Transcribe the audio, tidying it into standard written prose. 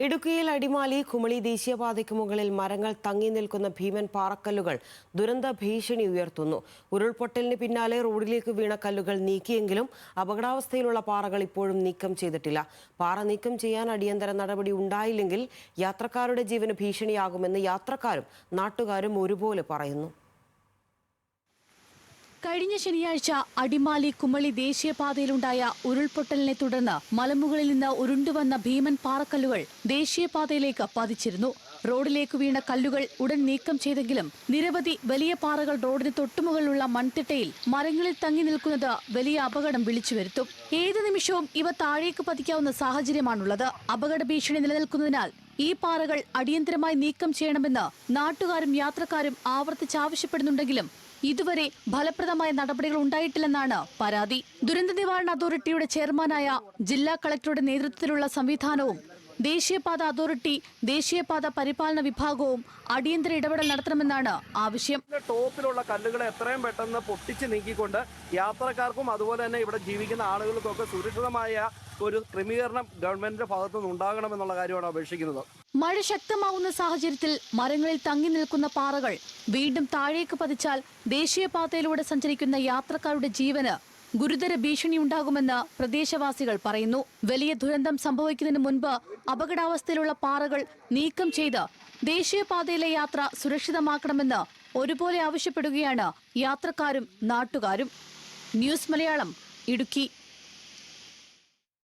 ഇടുക്കിയിൽ അടിമാലി കുമളി ദേശീയപാതയ്ക്ക് മുകളിൽ മരങ്ങൾ തങ്ങി നിൽക്കുന്ന ഭീമൻ പാറക്കല്ലുകൾ ദുരന്ത ഭീഷണി ഉയർത്തുന്നു. ഉരുൾപൊട്ടലിന് പിന്നാലെ റോഡിലേക്ക് വീണ കല്ലുകൾ നീക്കിയെങ്കിലും അപകടാവസ്ഥയിലുള്ള പാറകൾ ഇപ്പോഴും നീക്കം ചെയ്തിട്ടില്ല. പാറ നീക്കം ചെയ്യാൻ അടിയന്തര നടപടി ഉണ്ടായില്ലെങ്കിൽ യാത്രക്കാരുടെ ജീവന് ഭീഷണിയാകുമെന്ന് യാത്രക്കാരും നാട്ടുകാരും ഒരുപോലെ പറയുന്നു. കഴിഞ്ഞ ശനിയാഴ്ച അടിമാലി കുമളി ദേശീയപാതയിലുണ്ടായ ഉരുൾപൊട്ടലിനെ തുടർന്ന് മലമുകളിൽ നിന്ന് ഉരുണ്ടുവന്ന ഭീമൻ പാറക്കല്ലുകൾ ദേശീയപാതയിലേക്ക് പതിച്ചിരുന്നു. റോഡിലേക്ക് വീണ കല്ലുകൾ ഉടൻ നീക്കം ചെയ്തെങ്കിലും നിരവധി വലിയ പാറകൾ റോഡിന് തൊട്ടുമുകളിലുള്ള മൺതിട്ടയിൽ മരങ്ങളിൽ തങ്ങി നിൽക്കുന്നത് വലിയ അപകടം വിളിച്ചുവരുത്തും. ഏത് നിമിഷവും ഇവ താഴേക്ക് പതിക്കാവുന്ന സാഹചര്യമാണുള്ളത്. അപകട ഭീഷണി നിലനിൽക്കുന്നതിനാൽ ഈ പാറകൾ അടിയന്തരമായി നീക്കം ചെയ്യണമെന്ന് നാട്ടുകാരും യാത്രക്കാരും ആവർത്തിച്ചാവശ്യപ്പെടുന്നുണ്ടെങ്കിലും ഇതുവരെ ഫലപ്രദമായ നടപടികൾ ഉണ്ടായിട്ടില്ലെന്നാണ് പരാതി. ദുരന്ത നിവാരണ അതോറിറ്റിയുടെ ചെയർമാനായ ജില്ലാ കളക്ടറുടെ നേതൃത്വത്തിലുള്ള സംവിധാനവും ദേശീയപാത അതോറിറ്റി, ദേശീയപാത പരിപാലന വിഭാഗവും അടിയന്തര ഇടപെടൽ നടത്തണമെന്നാണ് ആവശ്യം. ടോപ്പിലുള്ള കല്ലുകളെ എത്രയും പെട്ടെന്ന് പൊട്ടിച്ച് നീക്കിക്കൊണ്ട് യാത്രക്കാർക്കും അതുപോലെ തന്നെ ഇവിടെ ജീവിക്കുന്ന ആളുകൾക്കൊക്കെ സുരക്ഷിതമായ ഒരു ക്രമീകരണം ഗവൺമെന്റിന്റെ ഭാഗത്തുനിന്ന് ഉണ്ടാകണമെന്നുള്ള കാര്യമാണ് അപേക്ഷിക്കുന്നത്. മഴ ശക്തമാവുന്ന സാഹചര്യത്തിൽ മരങ്ങളിൽ തങ്ങി നിൽക്കുന്ന പാറകൾ വീണ്ടും താഴേക്ക് പതിച്ചാൽ ദേശീയപാതയിലൂടെ സഞ്ചരിക്കുന്ന യാത്രക്കാരുടെ ജീവന് ഗുരുതര ഭീഷണിയുണ്ടാകുമെന്ന് പ്രദേശവാസികൾ പറയുന്നു. വലിയ ദുരന്തം സംഭവിക്കുന്നതിന് മുൻപ് അപകടാവസ്ഥയിലുള്ള പാറകൾ നീക്കം ചെയ്ത് ദേശീയപാതയിലെ യാത്ര സുരക്ഷിതമാക്കണമെന്ന് ഒരുപോലെ ആവശ്യപ്പെടുകയാണ് യാത്രക്കാരും നാട്ടുകാരും. ന്യൂസ് മലയാളം, ഇടുക്കി.